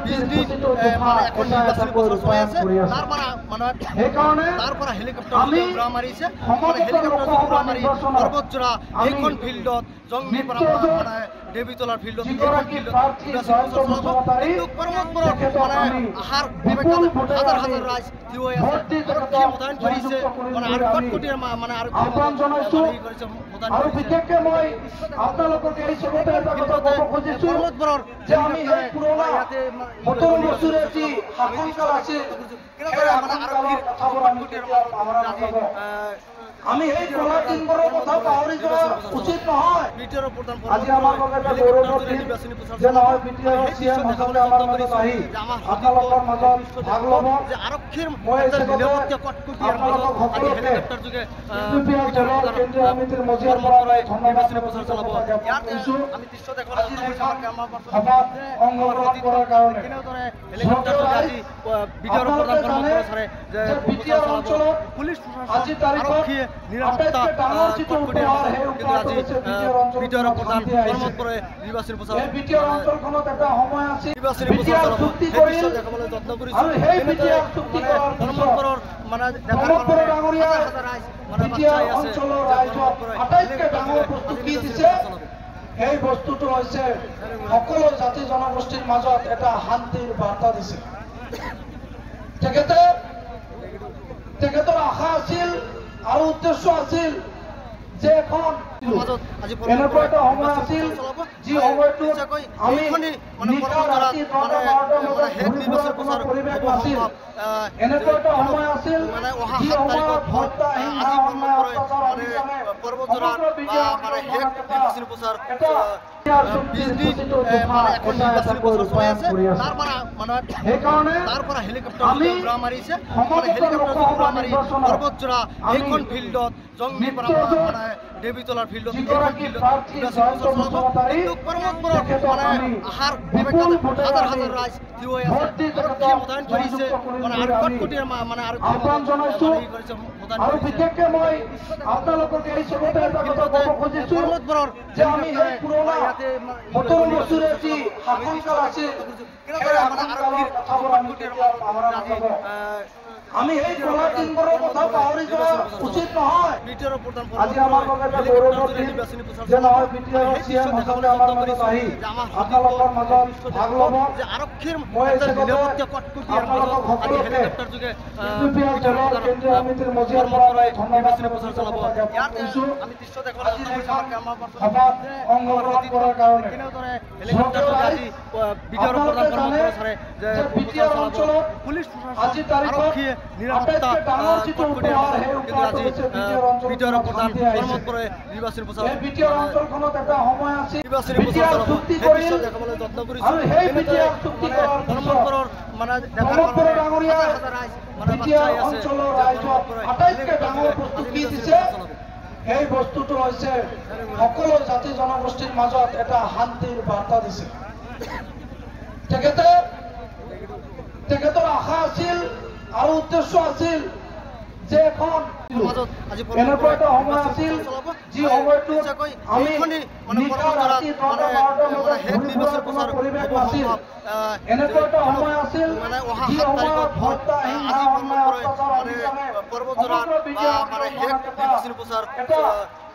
বিজলী মানে এখন নিৰ্বাচনী বছৰ চলাই আছে তাৰ পৰা হেলিকপ্টাৰ উৰা মাৰিছে হেলিকপ্টাৰ উৰা মাৰি পৰ্বতজোৰা এইখন ফিল্ডত জংঘিপাৰা মানে দেৱীতলাৰ ফিল্ডত এইখন ফিল্ডত নিৰ্বাচনী বছৰ চলাব কিন্তু পৰ্বতবোৰত মানে আহাৰ হাজাৰ হাজাৰ ৰাইজ থিয় হৈ আছে আৰক্ষীয়ে মোতায়েন কৰিছে মানে আৰু কটকটীয়া মানে আৰক্ষীয়ে কৰিছে মোতায়েন কৰিছে পৰ্বতবোৰৰ যে আমি ইয়াতে আমি এই কলা দিনবোৰৰ কথা পাহৰি যোৱা উচিত নহয়। আজি আমাৰ বাবে এটা গৌৰৱৰ দিন যে নহয় বিটিআৰ চিএম হিচাপে আমাৰ মাজত আহি আপোনালোকৰ মাজত ভাগ ল'ব। মই আপোনালোকক সকলোকে বিপিআৰ দলৰ কেন্দ্ৰীয় সমিতিৰ মজিয়াৰ পৰা ধন্যবাদ কৈছোঁ। সভাত অংশগ্ৰহণ কৰাৰ কাৰণে বিটিআৰ অঞ্চলত আজি তাৰিখত নিৰাপত্তা নিৰ্বাচনী প্ৰচাৰ বিটিআৰ অঞ্চলখনত এটা সময় আছিল নিৰ্বাচনী প্ৰচাৰ দেখাবলৈ যত্ন কৰিছে মানে সেই বস্তুটো হৈছে সকলো জাতি জনগোষ্ঠীৰ মাজত এটা শান্তিৰ বাৰ্তা দিছে। তেখেতৰ আশা আছিল আৰু উদ্দেশ্য আছিল যে এখন এনেকুৱা এটা সময় আছিল যি সময়টো আমি নিশা ৰাতি 9-12 পৰিৱেশ নাছিল। এনেকুৱা এটা সময় আছিল যি সময়ত হত্যা হিংসা অন্যায় অত্যাচাৰ অবিচাৰে সমগ্ৰ বিজয় বিজলী মানে এখন নিৰ্বাচনী বছৰ চলাই আছে তাৰ পৰা হেলিকপ্টাৰ উৰা মাৰিছে হেলিকপ্টাৰ উৰা মাৰি পৰ্বতজোৰা এইখন ফিল্ডত জংঘিপাৰা মানে দেৱীতলাৰ ফিল্ডত এইখন ফিল্ডত নিৰ্বাচনী বছৰ চলাব কিন্তু পৰ্বতবোৰত মানে আহাৰ হাজাৰ হাজাৰ ৰাইজ থিয় হৈ আছে আৰক্ষীয়ে মোতায়েন কৰিছে মানে আৰু কটকটীয়া মানে আৰক্ষীয়ে কৰিছে আৰু বিশেষকৈ মই আপোনালোকক এই চবতে এটা কথা ক'ব খুজিছোঁ যে আমি এই পুৰণা 17 বছৰীয়া যি শাসনকাল আছিল সেই শাসনকালৰ কথাবোৰ আমি কেতিয়াও পাহৰা নাযাব। আমি এই কলা দিনবোৰৰ কথা পাহৰি যোৱা উচিত নহয়। আজি আমাৰ বাবে এটা গৌৰৱৰ দিন যে নহয় বিটিআৰ চিএম হিচাপে আমাৰ মাজত আহি আপোনালোকৰ মাজত ভাগ ল'ব। মই আপোনালোকক সকলোকে বিপিআৰ দলৰ কেন্দ্ৰীয় সমিতিৰ মজিয়াৰ পৰা ধন্যবাদ কৈছোঁ। সভাত অংশগ্ৰহণ কৰাৰ কাৰণে আপোনালোকে জানে যে বিটিআৰ অঞ্চলত আজি তাৰিখত নিৰাপত্তা নিৰ্বাচনী প্ৰচাৰ বিটিআৰ অঞ্চলখনত এটা সময় আছিল নিৰ্বাচনী প্ৰচাৰ দেখাবলৈ যত্ন কৰিছে মানে আটাইতকৈ ডাঙৰ বস্তু কি দিছে সেই বস্তুটো হৈছে সকলো জাতি জনগোষ্ঠীৰ মাজত এটা শান্তিৰ বাৰ্তা দিছে। তেখেতৰ আশা আছিল আৰু উদ্দেশ্য আছিল যে এখন এনেকুৱা এটা সময় আছিল যি সময়টো আমি নিশা ৰাতি 9-12 পৰিৱেশ নাছিল। এনেকুৱা এটা সময় আছিল যি সময়ত হত্যা হিংসা অন্যায় অত্যাচাৰ অবিচাৰে সমগ্ৰ বিজয়